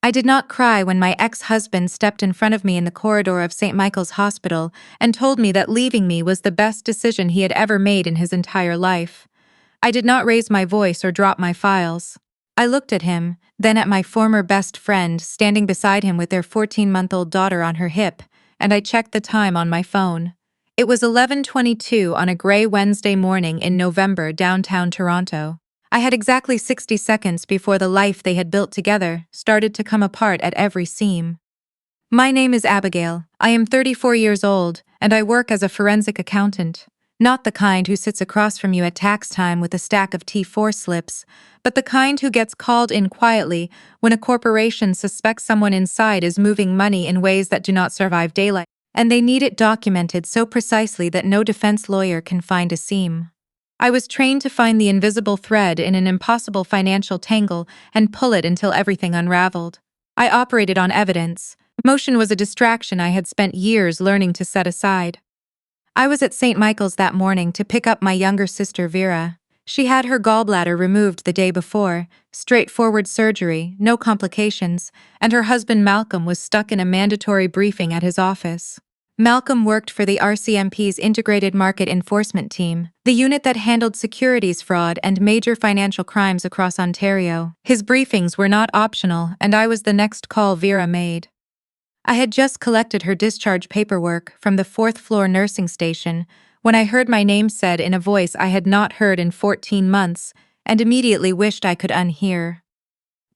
I did not cry when my ex-husband stepped in front of me in the corridor of St. Michael's Hospital and told me that leaving me was the best decision he had ever made in his entire life. I did not raise my voice or drop my files. I looked at him, then at my former best friend standing beside him with their 14-month-old daughter on her hip, and I checked the time on my phone. It was 11:22 on a gray Wednesday morning in November downtown Toronto. I had exactly 60 seconds before the life they had built together started to come apart at every seam. My name is Abigail. I am 34 years old, and I work as a forensic accountant. Not the kind who sits across from you at tax time with a stack of T4 slips, but the kind who gets called in quietly when a corporation suspects someone inside is moving money in ways that do not survive daylight, and they need it documented so precisely that no defense lawyer can find a seam. I was trained to find the invisible thread in an impossible financial tangle and pull it until everything unraveled. I operated on evidence. Motion was a distraction I had spent years learning to set aside. I was at St. Michael's that morning to pick up my younger sister Vera. She had her gallbladder removed the day before, straightforward surgery, no complications, and her husband Malcolm was stuck in a mandatory briefing at his office. Malcolm worked for the RCMP's Integrated Market Enforcement Team, the unit that handled securities fraud and major financial crimes across Ontario. His briefings were not optional, and I was the next call Vera made. I had just collected her discharge paperwork from the fourth-floor nursing station when I heard my name said in a voice I had not heard in 14 months and immediately wished I could unhear.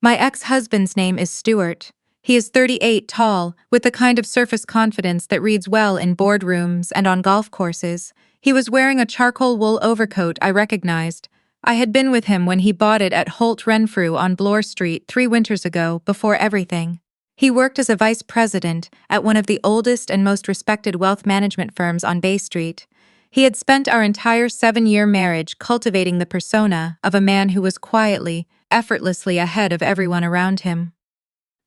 My ex-husband's name is Stuart. He is 38 tall, with the kind of surface confidence that reads well in boardrooms and on golf courses. He was wearing a charcoal wool overcoat I recognized. I had been with him when he bought it at Holt Renfrew on Bloor Street 3 winters ago, before everything. He worked as a vice president at one of the oldest and most respected wealth management firms on Bay Street. He had spent our entire 7-year marriage cultivating the persona of a man who was quietly, effortlessly ahead of everyone around him.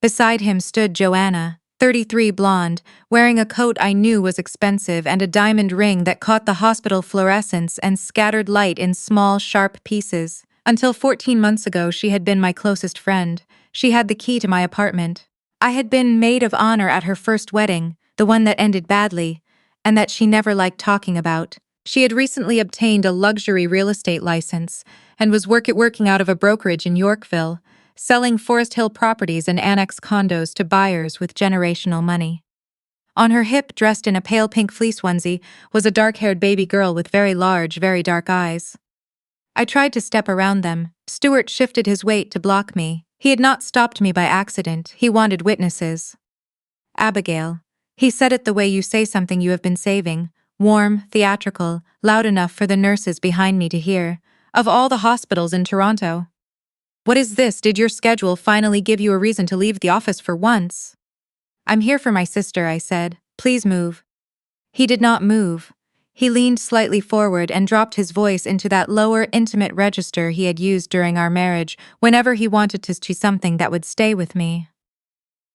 Beside him stood Joanna, 33 blonde, wearing a coat I knew was expensive and a diamond ring that caught the hospital fluorescence and scattered light in small, sharp pieces. Until 14 months ago, she had been my closest friend. She had the key to my apartment. I had been maid of honor at her first wedding, the one that ended badly, and that she never liked talking about. She had recently obtained a luxury real estate license and was working out of a brokerage in Yorkville, selling Forest Hill properties and annex condos to buyers with generational money. On her hip, dressed in a pale pink fleece onesie, was a dark-haired baby girl with very large, very dark eyes. I tried to step around them. Stuart shifted his weight to block me. He had not stopped me by accident. He wanted witnesses. Abigail. He said it the way you say something you have been saving, warm, theatrical, loud enough for the nurses behind me to hear. Of all the hospitals in Toronto. What is this? Did your schedule finally give you a reason to leave the office for once? I'm here for my sister, I said. Please move. He did not move. He leaned slightly forward and dropped his voice into that lower, intimate register he had used during our marriage whenever he wanted to see something that would stay with me.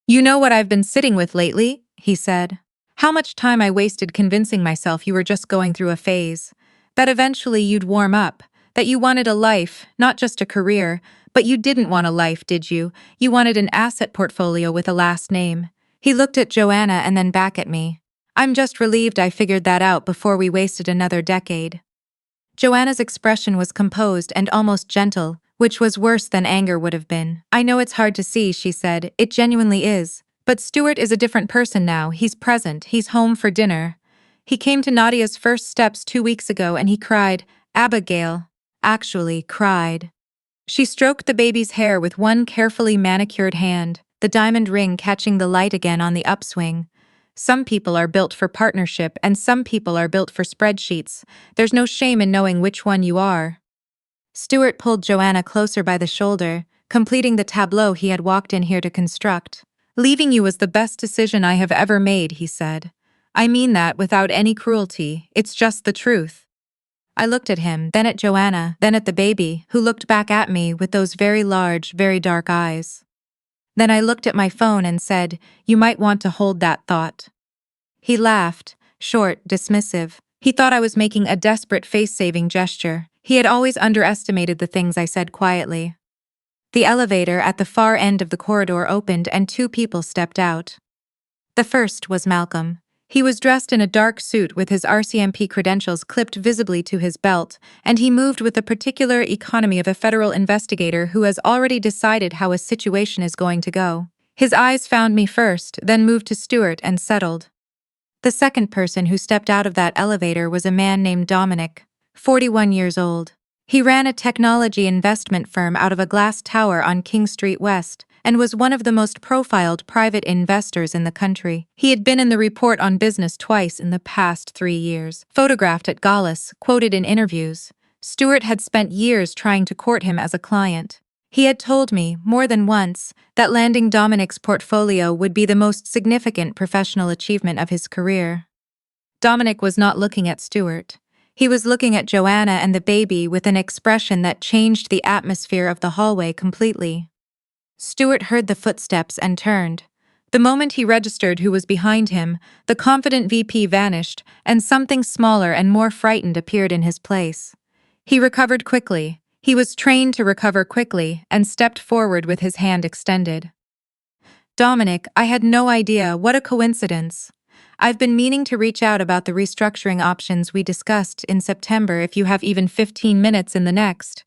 You know what I've been sitting with lately, he said. How much time I wasted convincing myself you were just going through a phase. That eventually you'd warm up, that you wanted a life, not just a career, but you didn't want a life, did you? You wanted an asset portfolio with a last name. He looked at Joanna and then back at me. I'm just relieved I figured that out before we wasted another decade. Joanna's expression was composed and almost gentle, which was worse than anger would have been. I know it's hard to see, she said. It genuinely is. But Stuart is a different person now. He's present. He's home for dinner. He came to Nadia's first steps 2 weeks ago and he cried, Abigail. Actually, cried. She stroked the baby's hair with one carefully manicured hand, the diamond ring catching the light again on the upswing. Some people are built for partnership and some people are built for spreadsheets. There's no shame in knowing which one you are. Stuart pulled Joanna closer by the shoulder, completing the tableau he had walked in here to construct. Leaving you was the best decision I have ever made, he said. I mean that without any cruelty. It's just the truth. I looked at him, then at Joanna, then at the baby, who looked back at me with those very large, very dark eyes. Then I looked at my phone and said, you might want to hold that thought. He laughed, short, dismissive. He thought I was making a desperate face-saving gesture. He had always underestimated the things I said quietly. The elevator at the far end of the corridor opened and two people stepped out. The first was Malcolm. He was dressed in a dark suit with his RCMP credentials clipped visibly to his belt, and he moved with the particular economy of a federal investigator who has already decided how a situation is going to go. His eyes found me first, then moved to Stuart and settled. The second person who stepped out of that elevator was a man named Dominic, 41 years old. He ran a technology investment firm out of a glass tower on King Street West and was one of the most profiled private investors in the country. He had been in the Report on Business twice in the past 3 years. Photographed at Gallus, quoted in interviews, Stuart had spent years trying to court him as a client. He had told me, more than once, that landing Dominic's portfolio would be the most significant professional achievement of his career. Dominic was not looking at Stuart. He was looking at Joanna and the baby with an expression that changed the atmosphere of the hallway completely. Stuart heard the footsteps and turned. The moment he registered who was behind him, the confident VP vanished, and something smaller and more frightened appeared in his place. He recovered quickly. He was trained to recover quickly and stepped forward with his hand extended. Dominic, I had no idea, what a coincidence. I've been meaning to reach out about the restructuring options we discussed in September if you have even 15 minutes in the next.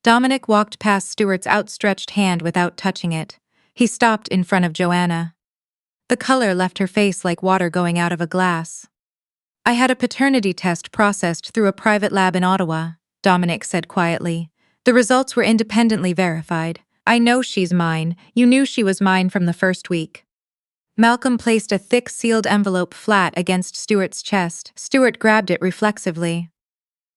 Dominic walked past Stuart's outstretched hand without touching it. He stopped in front of Joanna. The color left her face like water going out of a glass. I had a paternity test processed through a private lab in Ottawa, Dominic said quietly. The results were independently verified. I know she's mine. You knew she was mine from the first week. Malcolm placed a thick sealed envelope flat against Stuart's chest. Stuart grabbed it reflexively.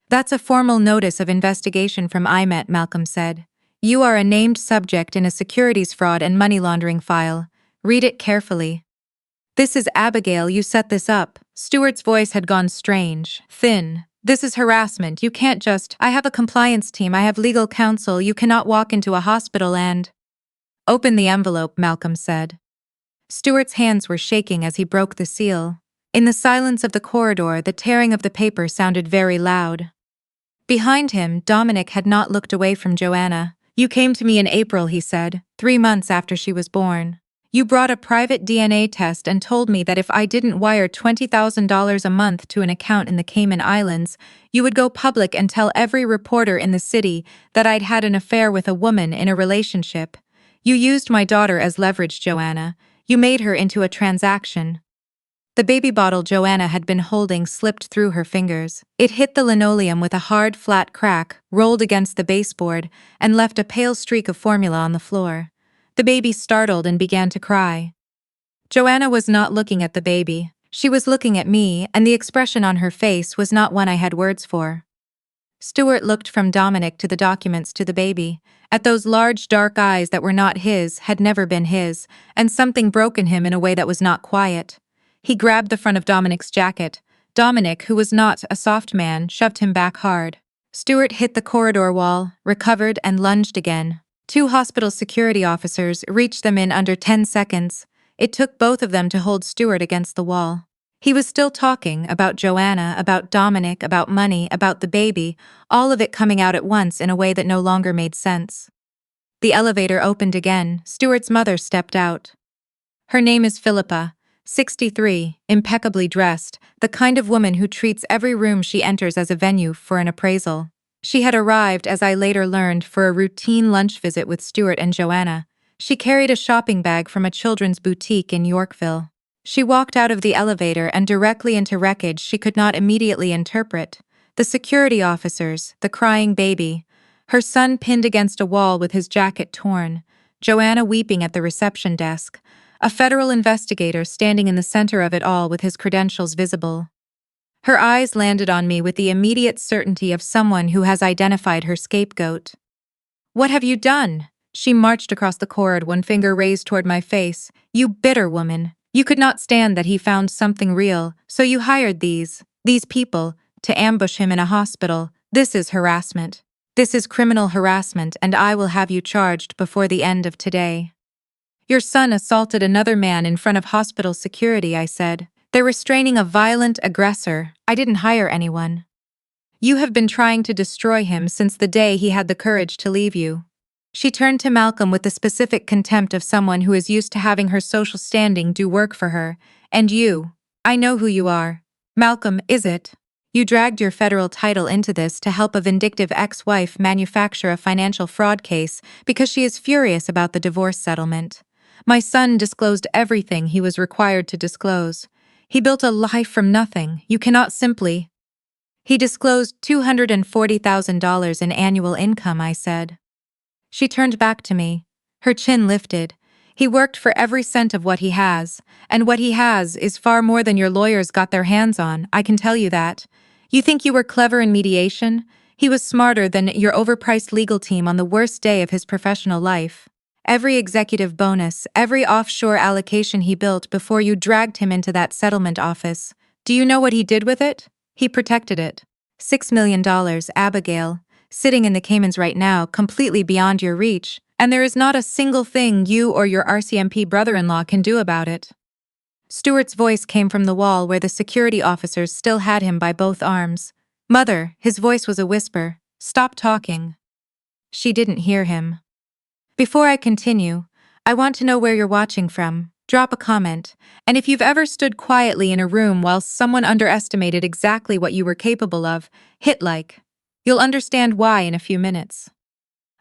That's a formal notice of investigation from IMET, Malcolm said. You are a named subject in a securities fraud and money laundering file. Read it carefully. This is Abigail, you set this up. Stuart's voice had gone strange, thin. This is harassment. You can't just— I have a compliance team, I have legal counsel, you cannot walk into a hospital and— Open the envelope, Malcolm said. Stuart's hands were shaking as he broke the seal. In the silence of the corridor, the tearing of the paper sounded very loud. Behind him, Dominic had not looked away from Joanna. You came to me in April, he said, 3 months after she was born. You brought a private DNA test and told me that if I didn't wire $20,000 a month to an account in the Cayman Islands, you would go public and tell every reporter in the city that I'd had an affair with a woman in a relationship. You used my daughter as leverage, Joanna. You made her into a transaction. The baby bottle Joanna had been holding slipped through her fingers. It hit the linoleum with a hard, flat crack, rolled against the baseboard, and left a pale streak of formula on the floor. The baby startled and began to cry. Joanna was not looking at the baby. She was looking at me, and the expression on her face was not one I had words for. Stuart looked from Dominic to the documents to the baby. At those large dark eyes that were not his, had never been his, and something broke in him in a way that was not quiet. He grabbed the front of Dominic's jacket. Dominic, who was not a soft man, shoved him back hard. Stuart hit the corridor wall, recovered, and lunged again. 2 hospital security officers reached them in under 10 seconds. It took both of them to hold Stuart against the wall. He was still talking about Joanna, about Dominic, about money, about the baby, all of it coming out at once in a way that no longer made sense. The elevator opened again. Stuart's mother stepped out. Her name is Philippa, 63, impeccably dressed, the kind of woman who treats every room she enters as a venue for an appraisal. She had arrived, as I later learned, for a routine lunch visit with Stuart and Joanna. She carried a shopping bag from a children's boutique in Yorkville. She walked out of the elevator and directly into wreckage she could not immediately interpret. The security officers, the crying baby, her son pinned against a wall with his jacket torn, Joanna weeping at the reception desk, a federal investigator standing in the center of it all with his credentials visible. Her eyes landed on me with the immediate certainty of someone who has identified her scapegoat. What have you done? She marched across the corridor, one finger raised toward my face. You bitter woman. You could not stand that he found something real, so you hired these people, to ambush him in a hospital. This is harassment. This is criminal harassment, and I will have you charged before the end of today. Your son assaulted another man in front of hospital security, I said. They're restraining a violent aggressor. I didn't hire anyone. You have been trying to destroy him since the day he had the courage to leave you. She turned to Malcolm with the specific contempt of someone who is used to having her social standing do work for her. And you? I know who you are. Malcolm, is it? You dragged your federal title into this to help a vindictive ex-wife manufacture a financial fraud case because she is furious about the divorce settlement. My son disclosed everything he was required to disclose. He built a life from nothing. You cannot simply... He disclosed $240,000 in annual income, I said. She turned back to me. Her chin lifted. He worked for every cent of what he has, and what he has is far more than your lawyers got their hands on, I can tell you that. You think you were clever in mediation? He was smarter than your overpriced legal team on the worst day of his professional life. Every executive bonus, every offshore allocation he built before you dragged him into that settlement office. Do you know what he did with it? He protected it. $6 million, Abigail. Sitting in the Caymans right now, completely beyond your reach, and there is not a single thing you or your RCMP brother-in-law can do about it. Stewart's voice came from the wall where the security officers still had him by both arms. Mother, his voice was a whisper. Stop talking. She didn't hear him. Before I continue, I want to know where you're watching from. Drop a comment, and if you've ever stood quietly in a room while someone underestimated exactly what you were capable of, hit like. You'll understand why in a few minutes.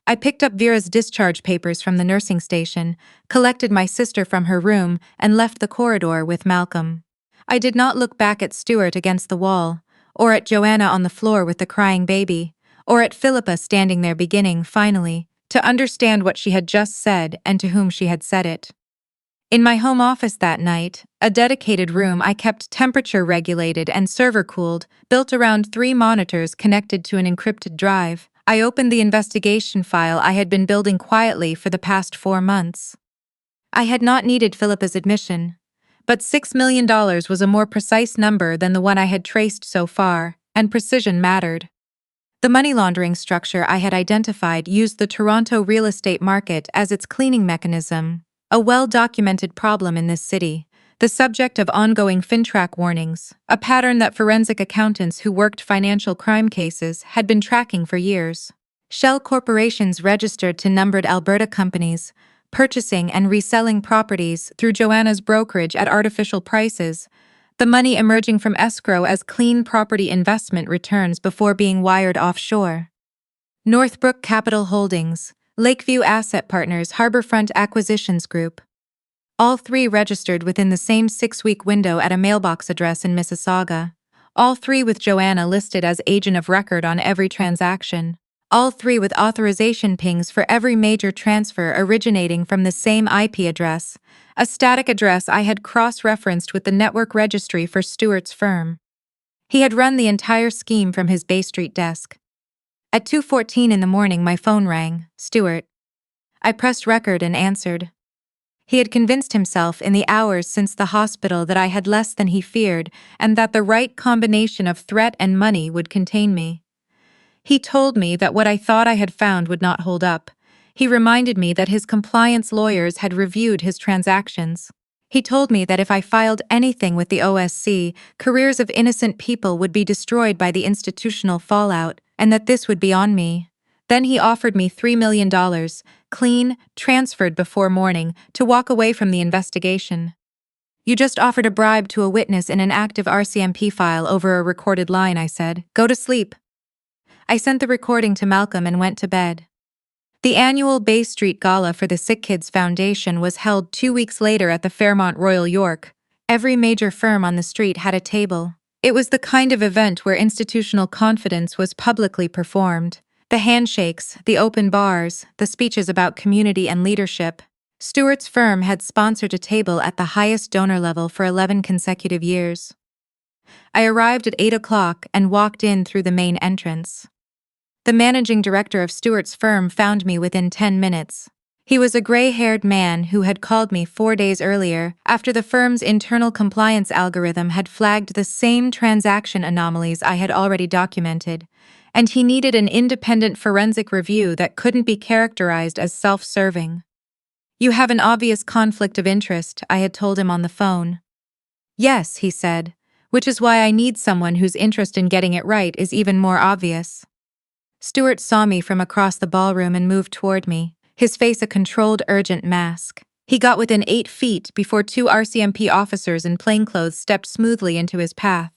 I picked up Vera's discharge papers from the nursing station, collected my sister from her room, and left the corridor with Malcolm. I did not look back at Stuart against the wall, or at Joanna on the floor with the crying baby, or at Philippa standing there beginning, finally, to understand what she had just said and to whom she had said it. In my home office that night, a dedicated room I kept temperature-regulated and server-cooled, built around 3 monitors connected to an encrypted drive, I opened the investigation file I had been building quietly for the past 4 months. I had not needed Philippa's admission, but $6 million was a more precise number than the one I had traced so far, and precision mattered. The money laundering structure I had identified used the Toronto real estate market as its cleaning mechanism. A well-documented problem in this city, the subject of ongoing FinTrack warnings, a pattern that forensic accountants who worked financial crime cases had been tracking for years. Shell corporations registered to numbered Alberta companies, purchasing and reselling properties through Joanna's brokerage at artificial prices, the money emerging from escrow as clean property investment returns before being wired offshore. Northbrook Capital Holdings, Lakeview Asset Partners, Harborfront Acquisitions Group. All 3 registered within the same 6-week window at a mailbox address in Mississauga. All 3 with Joanna listed as agent of record on every transaction. All 3 with authorization pings for every major transfer originating from the same IP address, a static address I had cross-referenced with the network registry for Stewart's firm. He had run the entire scheme from his Bay Street desk. At 2:14 in the morning my phone rang. Stuart. I pressed record and answered. He had convinced himself in the hours since the hospital that I had less than he feared and that the right combination of threat and money would contain me. He told me that what I thought I had found would not hold up. He reminded me that his compliance lawyers had reviewed his transactions. He told me that if I filed anything with the OSC, careers of innocent people would be destroyed by the institutional fallout, and that this would be on me. Then he offered me $3 million, clean, transferred before morning, to walk away from the investigation. You just offered a bribe to a witness in an active RCMP file over a recorded line, I said. Go to sleep. I sent the recording to Malcolm and went to bed. The annual Bay Street Gala for the Sick Kids Foundation was held 2 weeks later at the Fairmont Royal York. Every major firm on the street had a table. It was the kind of event where institutional confidence was publicly performed. The handshakes, the open bars, the speeches about community and leadership. Stewart's firm had sponsored a table at the highest donor level for 11 consecutive years. I arrived at 8 o'clock and walked in through the main entrance. The managing director of Stewart's firm found me within 10 minutes. He was a gray-haired man who had called me 4 days earlier after the firm's internal compliance algorithm had flagged the same transaction anomalies I had already documented, and he needed an independent forensic review that couldn't be characterized as self-serving. You have an obvious conflict of interest, I had told him on the phone. Yes, he said, which is why I need someone whose interest in getting it right is even more obvious. Stewart saw me from across the ballroom and moved toward me. his face a controlled, urgent mask. He got within 8 feet before 2 RCMP officers in plainclothes stepped smoothly into his path.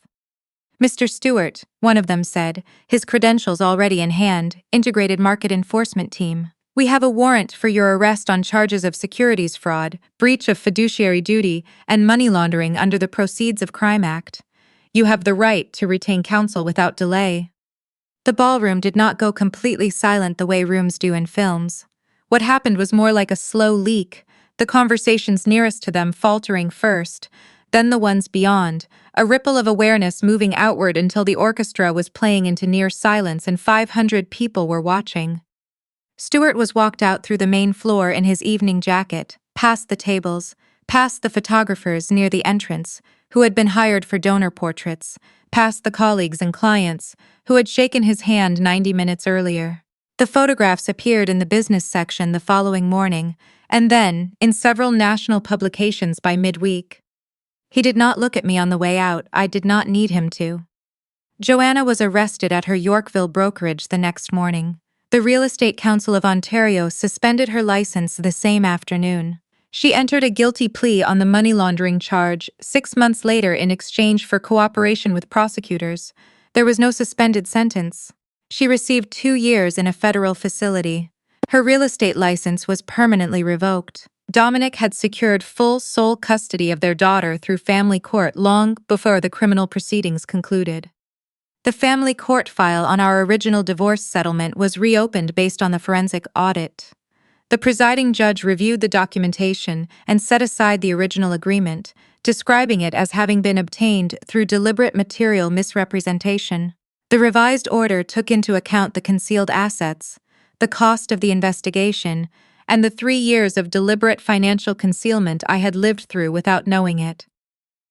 "Mr. Stewart," one of them said, his credentials already in hand, Integrated Market Enforcement Team. "We have a warrant for your arrest on charges of securities fraud, breach of fiduciary duty, and money laundering under the Proceeds of Crime Act. You have the right to retain counsel without delay." The ballroom did not go completely silent the way rooms do in films. What happened was more like a slow leak, the conversations nearest to them faltering first, then the ones beyond, a ripple of awareness moving outward until the orchestra was playing into near silence and 500 people were watching. Stewart was walked out through the main floor in his evening jacket, past the tables, past the photographers near the entrance, who had been hired for donor portraits, past the colleagues and clients, who had shaken his hand 90 minutes earlier. The photographs appeared in the business section the following morning, and then in several national publications by midweek. He did not look at me on the way out. I did not need him to. Joanna was arrested at her Yorkville brokerage the next morning. The Real Estate Council of Ontario suspended her license the same afternoon. She entered a guilty plea on the money laundering charge 6 months later in exchange for cooperation with prosecutors. There was no suspended sentence. She received 2 years in a federal facility. Her real estate license was permanently revoked. Dominic had secured full sole custody of their daughter through family court long before the criminal proceedings concluded. The family court file on our original divorce settlement was reopened based on the forensic audit. The presiding judge reviewed the documentation and set aside the original agreement, describing it as having been obtained through deliberate material misrepresentation. The revised order took into account the concealed assets, the cost of the investigation, and the 3 years of deliberate financial concealment I had lived through without knowing it.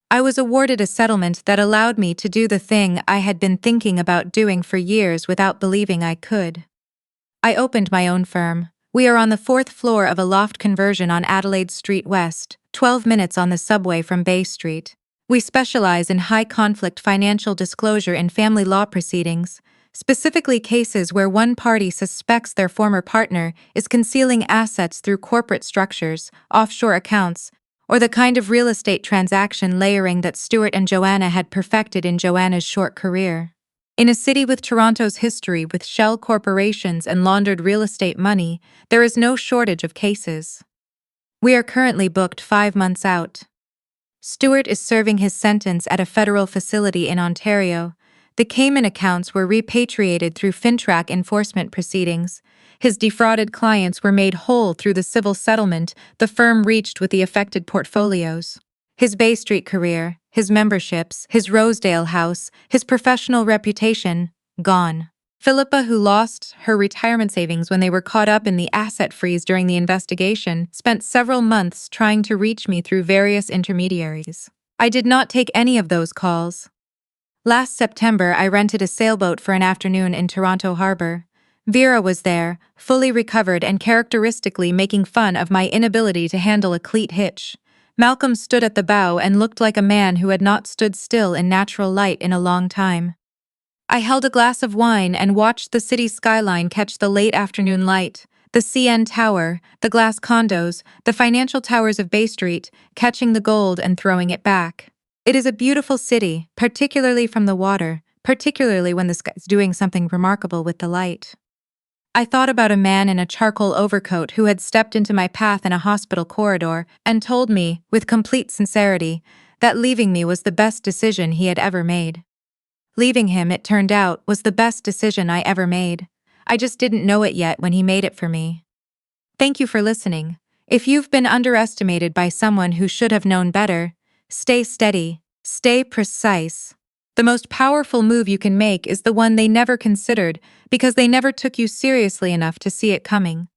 I was awarded a settlement that allowed me to do the thing I had been thinking about doing for years without believing I could. I opened my own firm. We are on the 4th floor of a loft conversion on Adelaide Street West, 12 minutes on the subway from Bay Street. We specialize in high-conflict financial disclosure in family law proceedings, specifically cases where one party suspects their former partner is concealing assets through corporate structures, offshore accounts, or the kind of real estate transaction layering that Stewart and Joanna had perfected in Joanna's short career. In a city with Toronto's history with shell corporations and laundered real estate money, there is no shortage of cases. We are currently booked 5 months out. Stewart is serving his sentence at a federal facility in Ontario. The Cayman accounts were repatriated through FinTrack enforcement proceedings. His defrauded clients were made whole through the civil settlement the firm reached with the affected portfolios. His Bay Street career, his memberships, his Rosedale house, his professional reputation, gone. Philippa, who lost her retirement savings when they were caught up in the asset freeze during the investigation, spent several months trying to reach me through various intermediaries. I did not take any of those calls. Last September, I rented a sailboat for an afternoon in Toronto Harbor. Vera was there, fully recovered and characteristically making fun of my inability to handle a cleat hitch. Malcolm stood at the bow and looked like a man who had not stood still in natural light in a long time. I held a glass of wine and watched the city skyline catch the late afternoon light, the CN Tower, the glass condos, the financial towers of Bay Street, catching the gold and throwing it back. It is a beautiful city, particularly from the water, particularly when the sky is doing something remarkable with the light. I thought about a man in a charcoal overcoat who had stepped into my path in a hospital corridor and told me, with complete sincerity, that leaving me was the best decision he had ever made. Leaving him, it turned out, was the best decision I ever made. I just didn't know it yet when he made it for me. Thank you for listening. If you've been underestimated by someone who should have known better, stay steady, stay precise. The most powerful move you can make is the one they never considered because they never took you seriously enough to see it coming.